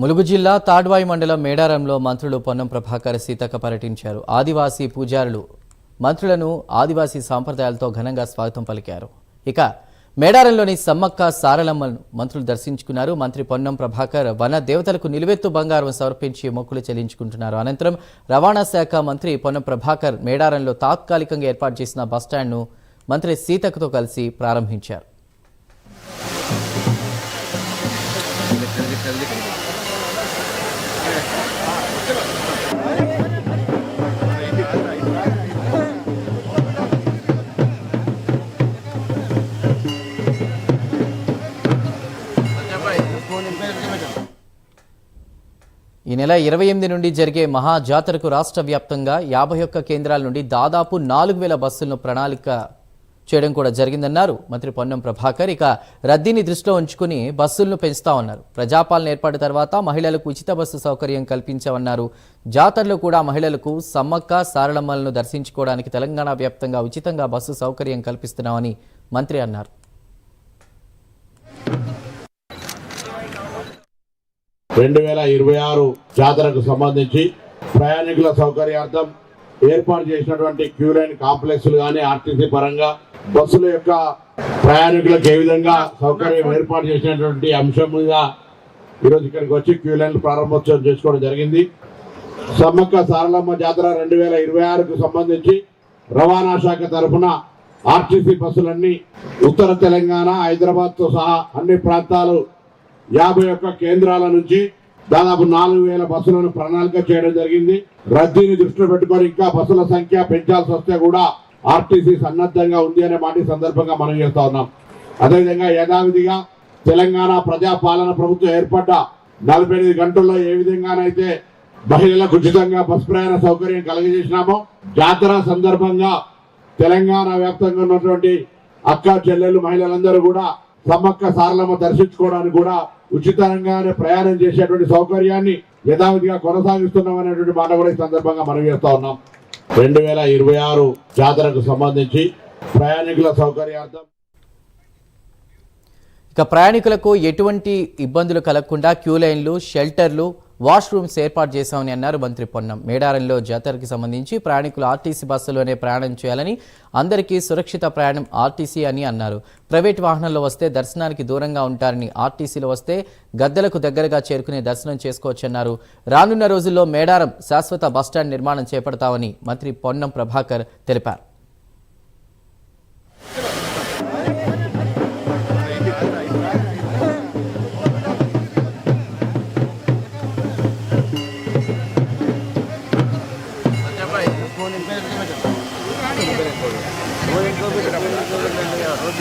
ములుగు జిల్లా తాడ్వాయి మండలం మేడారంలో మంత్రులు పొన్నం ప్రభాకర్ సీతక్క పర్యటించారు. ఆదివాసీ పూజారులు మంత్రులను ఆదివాసీ సాంప్రదాయాలతో ఘనంగా స్వాగతం పలికారు. ఇక మేడారంలోని సమ్మక్క సారలమ్మను మంత్రులు దర్శించుకున్నారు. మంత్రి పొన్నం ప్రభాకర్ వన దేవతలకు నిలువెత్తు బంగారం సమర్పించి మొక్కులు చెల్లించుకుంటున్నారు. అనంతరం రవాణా శాఖ మంత్రి పొన్నం ప్రభాకర్ మేడారంలో తాత్కాలికంగా ఏర్పాటు చేసిన బస్టాండ్ను మంత్రి సీతక్కతో కలిసి ప్రారంభించారు. ఈ నెల 28 నుండి జరిగే మహా జాతరకు రాష్ట్ర వ్యాప్తంగా 51 కేంద్రాల నుండి దాదాపు 4000 బస్సులను ప్రణాళిక చేయడం కూడా జరిగిందన్నారు మంత్రి పొన్నం ప్రభాకర్. ఇక రద్దీని దృష్టిలో ఉంచుకుని బస్సులను పెంచుతామన్నారు. ప్రజాపాలన ఏర్పాటు తర్వాత మహిళలకు ఉచిత బస్సు సౌకర్యం కల్పించామన్నారు. జాతరలో కూడా మహిళలకు సమ్మక్క సారలమ్మలను దర్శించుకోవడానికి తెలంగాణ వ్యాప్తంగా ఉచితంగా బస్సు సౌకర్యం కల్పిస్తున్నామని మంత్రి అన్నారు. రెండు 2026 జాతరకు సంబంధించి ప్రయాణికుల సౌకర్యార్థం ఏర్పాటు చేసినటువంటి క్యూ లైన్ కాంప్లెక్స్లు కానీ ఆర్టీసీ పరంగా బస్సుల యొక్క ప్రయాణికులకు ఏ విధంగా సౌకర్యం ఏర్పాటు చేసినటువంటి అంశం మీద ఈరోజు ఇక్కడికి వచ్చి క్యూ లైన్లు ప్రారంభోత్సవం చేసుకోవడం జరిగింది. సమ్మక్క సారలమ్మ జాతర 2026కు సంబంధించి రవాణా శాఖ తరఫున ఆర్టీసీ బస్సులన్నీ ఉత్తర తెలంగాణ హైదరాబాద్తో సహా అన్ని ప్రాంతాలు 51 కేంద్రాల నుంచి దాదాపు 4000 బస్సులను ప్రణాళిక చేయడం జరిగింది. రద్దీని దృష్టిలో పెట్టుకొని ఇంకా బస్సుల సంఖ్య పెంచాల్సి వస్తే కూడా ఆర్టీసీ సన్నద్ధంగా ఉంది అనే మాట సందర్భంగా మనం చేస్తా ఉన్నాం. అదేవిధంగా యథావిధిగా తెలంగాణ ప్రజాపాలన ప్రభుత్వం ఏర్పడ్డ 48 గంటల్లో ఏ విధంగానైతే మహిళలకు ఉచితంగా బస్ ప్రయాణ సౌకర్యం కలుగజేసినామో జాతర సందర్భంగా తెలంగాణ వ్యాప్తంగా ఉన్నటువంటి అక్క చెల్లెలు మహిళలందరూ కూడా సమ్మక్క సారలమ్మ దర్శించుకోవడానికి కూడా ఉచితంగానే ప్రయాణం చేసేటువంటి సౌకర్యాన్ని యథావిధిగా కొనసాగిస్తున్నాం అనేటువంటి మాట కూడా ఈ సందర్భంగా మనం చేస్తా ఉన్నాం. 2026 జాతరకు సంబంధించి ప్రయాణికుల సౌకర్యార్థం ఇక ప్రయాణికులకు ఎటువంటి ఇబ్బందులు కలగకుండా క్యూ లైన్లు, షెల్టర్లు, వాష్రూమ్స్ ఏర్పాటు చేశామని అన్నారు మంత్రి పొన్నం. మేడారంలో జాతరకి సంబంధించి ప్రయాణికులు ఆర్టీసీ బస్సులోనే ప్రయాణం చేయాలని, అందరికీ సురక్షిత ప్రయాణం ఆర్టీసీ అని అన్నారు. ప్రైవేట్ వాహనాల్లో వస్తే దర్శనానికి దూరంగా ఉంటారని, ఆర్టీసీలో వస్తే గద్దెలకు దగ్గరగా చేరుకునే దర్శనం చేసుకోవచ్చన్నారు. రానున్న రోజుల్లో మేడారం శాశ్వత బస్టాండ్ నిర్మాణం చేపడతామని మంత్రి పొన్నం ప్రభాకర్ తెలిపారు. वो